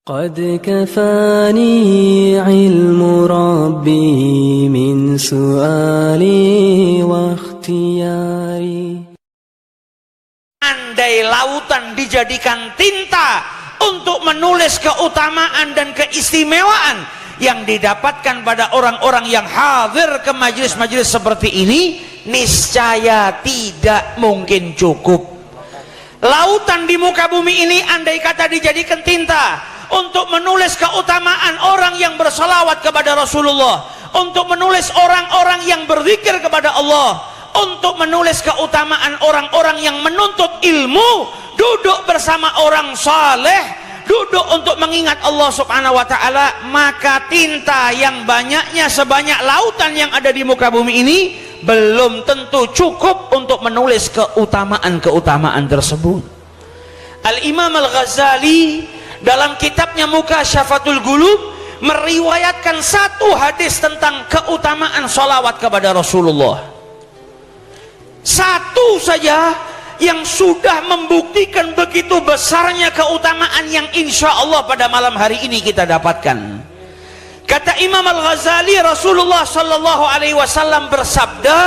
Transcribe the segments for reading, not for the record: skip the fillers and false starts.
قد كفاني علم ربي من سؤالي واختياري. Andai lautan dijadikan tinta untuk menulis keutamaan dan keistimewaan yang didapatkan pada orang-orang yang hadir ke majelis-majelis seperti ini, niscaya tidak mungkin cukup. Lautan di muka bumi ini andai kata dijadikan tinta untuk menulis keutamaan orang yang bersalawat kepada Rasulullah, untuk menulis orang-orang yang berzikir kepada Allah, untuk menulis keutamaan orang-orang yang menuntut ilmu, duduk bersama orang saleh, duduk untuk mengingat Allah subhanahu wa ta'ala, maka tinta yang banyaknya sebanyak lautan yang ada di muka bumi ini belum tentu cukup untuk menulis keutamaan-keutamaan tersebut. Al-Imam Al-Ghazali dalam kitabnya Mukasyafatul Qulub meriwayatkan satu hadis tentang keutamaan salawat kepada Rasulullah. Satu saja yang sudah membuktikan begitu besarnya keutamaan yang insya Allah pada malam hari ini kita dapatkan. Kata Imam Al-Ghazali, Rasulullah Sallallahu Alaihi Wasallam bersabda,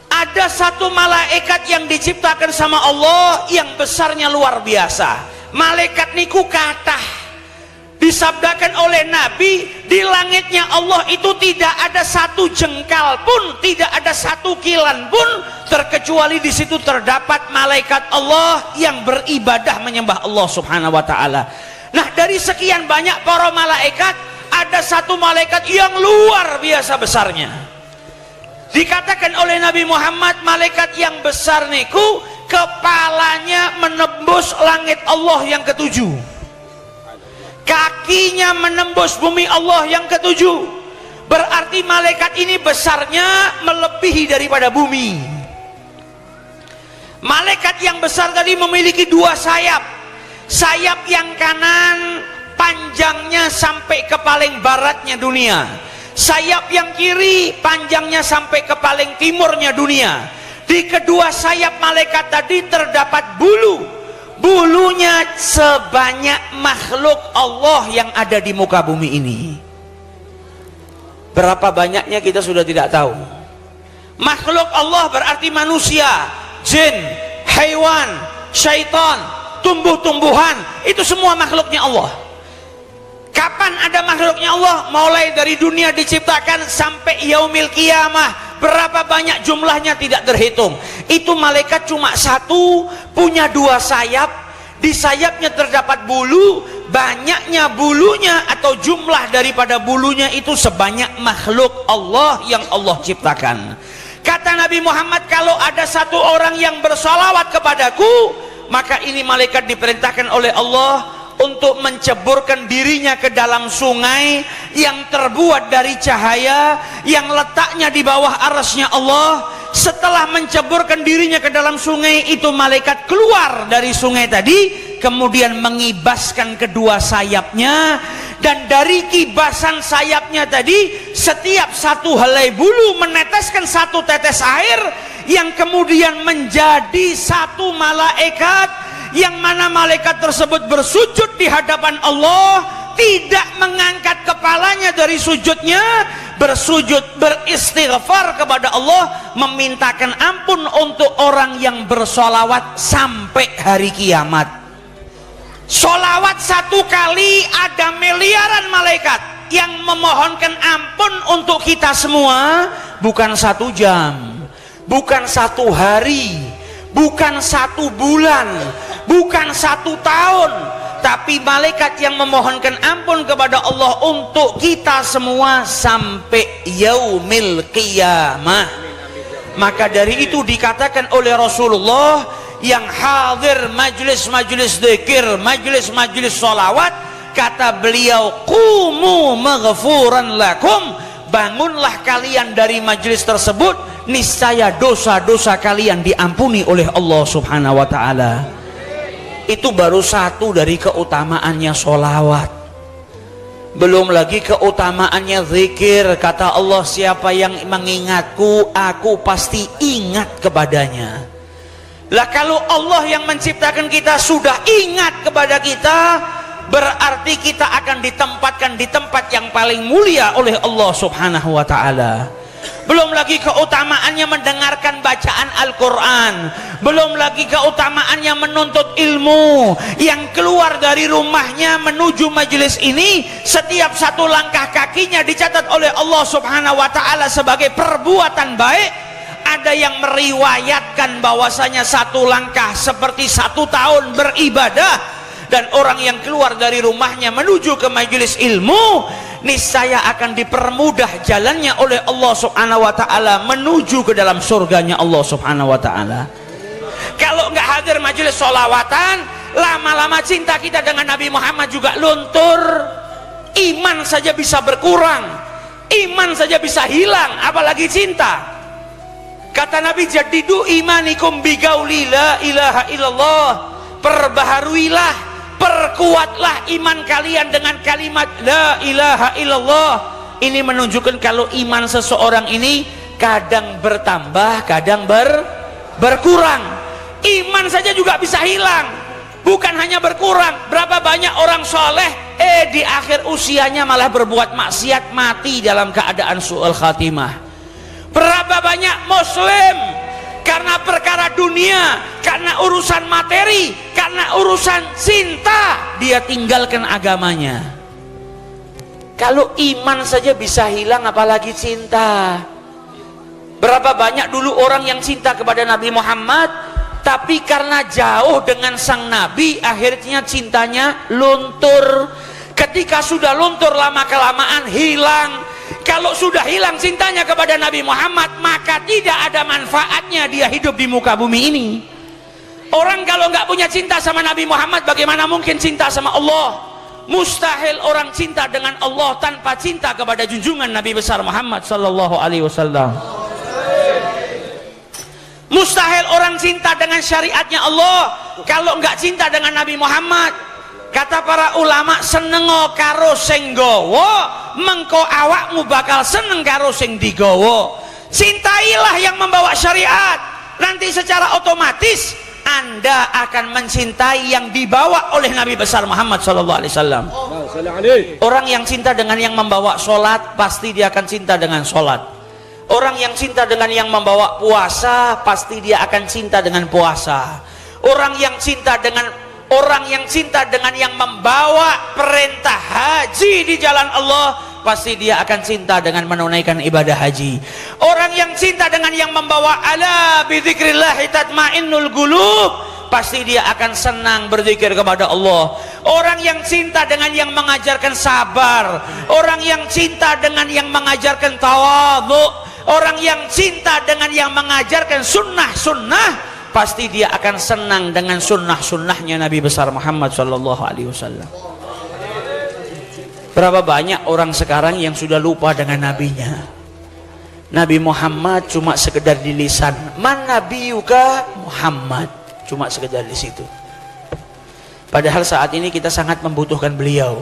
ada satu malaikat yang diciptakan sama Allah yang besarnya luar biasa. Malaikat niku kathah, disabdakan oleh Nabi, di langitnya Allah itu tidak ada satu jengkal pun, tidak ada satu kilan pun, terkecuali di situ terdapat malaikat Allah yang beribadah menyembah Allah subhanahu wa ta'ala. Nah, dari sekian banyak para malaikat, ada satu malaikat yang luar biasa besarnya. Dikatakan oleh Nabi Muhammad, malaikat yang besar niku kepalanya menembus langit Allah yang ketujuh, kakinya menembus bumi Allah yang ketujuh. Berarti malaikat ini besarnya melebihi daripada bumi. Malaikat yang besar tadi memiliki dua sayap. Sayap yang kanan panjangnya sampai ke paling baratnya dunia, sayap yang kiri panjangnya sampai ke paling timurnya dunia. Di kedua sayap malaikat tadi terdapat bulu. Bulunya sebanyak makhluk Allah yang ada di muka bumi ini. Berapa banyaknya kita sudah tidak tahu. Makhluk Allah berarti manusia, jin, hewan, syaitan, tumbuh-tumbuhan, itu semua makhluknya Allah. Kapan ada makhluknya Allah? Mulai dari dunia diciptakan sampai yaumil qiyamah. Berapa banyak jumlahnya tidak terhitung. Itu malaikat cuma satu, punya dua sayap. Di sayapnya terdapat bulu. Banyaknya bulunya atau jumlah daripada bulunya itu sebanyak makhluk Allah yang Allah ciptakan. Kata Nabi Muhammad, kalau ada satu orang yang bersalawat kepadaku, maka ini malaikat diperintahkan oleh Allah untuk menceburkan dirinya ke dalam sungai yang terbuat dari cahaya yang letaknya di bawah arasnya Allah. Setelah menceburkan dirinya ke dalam sungai itu, malaikat keluar dari sungai tadi, kemudian mengibaskan kedua sayapnya, dan dari kibasan sayapnya tadi setiap satu helai bulu meneteskan satu tetes air yang kemudian menjadi satu malaikat, yang mana malaikat tersebut bersujud di hadapan Allah, tidak mengangkat kepalanya dari sujudnya, bersujud beristighfar kepada Allah, memintakan ampun untuk orang yang bersolawat sampai hari kiamat. Solawat satu kali ada miliaran malaikat yang memohonkan ampun untuk kita semua, bukan satu jam, bukan satu hari, bukan satu bulan, bukan satu tahun, tapi malaikat yang memohonkan ampun kepada Allah untuk kita semua sampai yaumil qiyamah. Maka dari itu dikatakan oleh Rasulullah, yang hadir majlis-majlis dzikir, majlis-majlis sholawat, kata beliau, qumu maghfuran lakum, bangunlah kalian dari majlis tersebut, niscaya dosa-dosa kalian diampuni oleh Allah subhanahu wa ta'ala. Itu baru satu dari keutamaannya sholawat. Belum lagi keutamaannya zikir. Kata Allah, siapa yang mengingatku, aku pasti ingat kepadanya. Lah kalau Allah yang menciptakan kita sudah ingat kepada kita, berarti kita akan ditempatkan di tempat yang paling mulia oleh Allah Subhanahu wa ta'ala. Belum lagi keutamaannya mendengarkan bacaan Al-Quran, belum lagi keutamaannya menuntut ilmu. Yang keluar dari rumahnya menuju majelis ini, setiap satu langkah kakinya dicatat oleh Allah Subhanahu wa ta'ala sebagai perbuatan baik. Ada yang meriwayatkan bahwasanya satu langkah seperti 1 tahun beribadah. Dan orang yang keluar dari rumahnya menuju ke majelis ilmu, niscaya akan dipermudah jalannya oleh Allah Subhanahu wa ta'ala menuju ke dalam surganya Allah Subhanahu wa ta'ala. Kalau nggak hadir majelis sholawatan, lama-lama cinta kita dengan Nabi Muhammad juga luntur. Iman saja bisa berkurang, iman saja bisa hilang, apalagi cinta. Kata Nabi, jadidu imanikum bigauli la ilaha illallah. Perbaharuilah, perkuatlah iman kalian dengan kalimat la ilaha illallah. Ini menunjukkan kalau iman seseorang ini kadang bertambah, kadang berkurang. Iman saja juga bisa hilang, bukan hanya berkurang. Berapa banyak orang soleh di akhir usianya malah berbuat maksiat, mati dalam keadaan su'ul khatimah. Berapa banyak muslim karena perkara dunia, karena urusan materi, karena urusan cinta, dia tinggalkan agamanya. Kalau iman saja bisa hilang, apalagi cinta. Berapa banyak dulu orang yang cinta kepada Nabi Muhammad, tapi karena jauh dengan sang Nabi, akhirnya cintanya luntur. Ketika sudah luntur, lama-kelamaan hilang. Kalau sudah hilang cintanya kepada Nabi Muhammad, maka tidak ada manfaatnya dia hidup di muka bumi ini. Orang kalau nggak punya cinta sama Nabi Muhammad, bagaimana mungkin cinta sama Allah? Mustahil orang cinta dengan Allah tanpa cinta kepada junjungan Nabi besar Muhammad sallallahu alaihi wasallam. Mustahil orang cinta dengan syariatnya Allah kalau nggak cinta dengan Nabi Muhammad. Kata para ulama, senengo karo sing gawa, mengko awakmu bakal seneng karo sing digawa. Cintailah yang membawa syariat, nanti secara otomatis Anda akan mencintai yang dibawa oleh Nabi besar Muhammad sallallahu alaihi wasallam. Orang yang cinta dengan yang membawa sholat, pasti dia akan cinta dengan sholat. Orang yang cinta dengan yang membawa puasa, pasti dia akan cinta dengan puasa. Orang yang cinta dengan yang membawa perintah haji di jalan Allah, pasti dia akan cinta dengan menunaikan ibadah haji. Orang yang cinta dengan yang membawa ala bidzikrillahi tatmainnul qulub, pasti dia akan senang berzikir kepada Allah. Orang yang cinta dengan yang mengajarkan sabar, orang yang cinta dengan yang mengajarkan tawadhu, orang yang cinta dengan yang mengajarkan sunnah-sunnah, pasti dia akan senang dengan sunnah-sunnahnya Nabi besar Muhammad sallallahu alaihi wasallam. Berapa banyak orang sekarang yang sudah lupa dengan nabinya. Nabi Muhammad cuma sekedar di lisan, man nabiyuka Muhammad, cuma sekedar di situ. Padahal saat ini kita sangat membutuhkan beliau.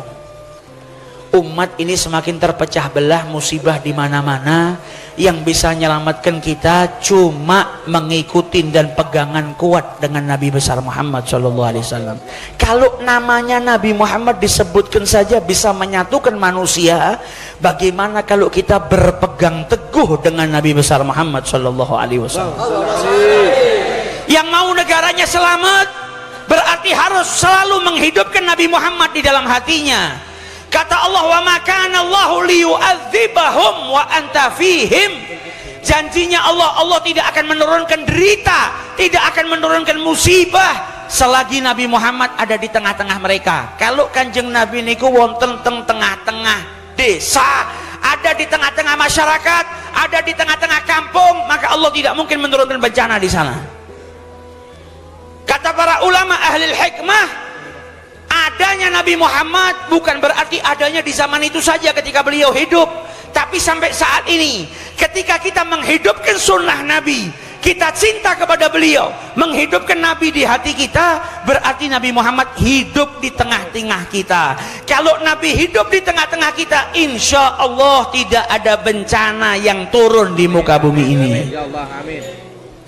Umat ini semakin terpecah belah, musibah di mana-mana. Yang bisa menyelamatkan kita cuma mengikuti dan pegangan kuat dengan Nabi besar Muhammad SAW. Kalau namanya Nabi Muhammad disebutkan saja bisa menyatukan manusia, bagaimana kalau kita berpegang teguh dengan Nabi besar Muhammad SAW? Yang mau negaranya selamat berarti harus selalu menghidupkan Nabi Muhammad di dalam hatinya. Kata Allah, wa ma kana Allahu liyu'adzibahum wa anta fihim. Janjinya Allah tidak akan menurunkan derita, tidak akan menurunkan musibah selagi Nabi Muhammad ada di tengah-tengah mereka. Kalau Kanjeng Nabi niku wonten tengah-tengah desa, ada di tengah-tengah masyarakat, ada di tengah-tengah kampung, maka Allah tidak mungkin menurunkan bencana di sana. Kata para ulama ahli hikmah, adanya Nabi Muhammad bukan berarti adanya di zaman itu saja ketika beliau hidup, tapi sampai saat ini ketika kita menghidupkan sunnah Nabi, kita cinta kepada beliau, menghidupkan Nabi di hati kita, berarti Nabi Muhammad hidup di tengah-tengah kita. Kalau Nabi hidup di tengah-tengah kita, insya Allah tidak ada bencana yang turun di muka bumi ini.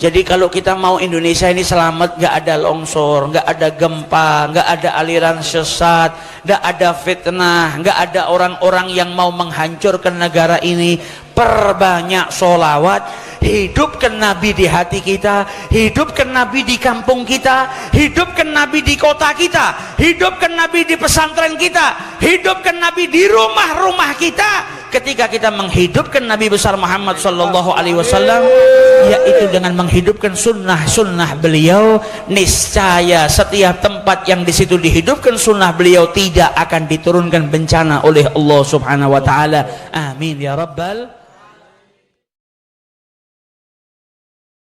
Jadi kalau kita mau Indonesia ini selamat, nggak ada longsor, nggak ada gempa, nggak ada aliran sesat, nggak ada fitnah, nggak ada orang-orang yang mau menghancurkan negara ini, perbanyak sholawat, hidupkan Nabi di hati kita, hidupkan Nabi di kampung kita, hidupkan Nabi di kota kita, hidupkan Nabi di pesantren kita, hidupkan Nabi di rumah-rumah kita. Ketika kita menghidupkan Nabi besar Muhammad sallallahu alaihi wasallam, yaitu dengan menghidupkan sunnah-sunnah beliau, niscaya setiap tempat yang di situ dihidupkan sunnah beliau tidak akan diturunkan bencana oleh Allah subhanahu wa ta'ala. Amin ya rabbal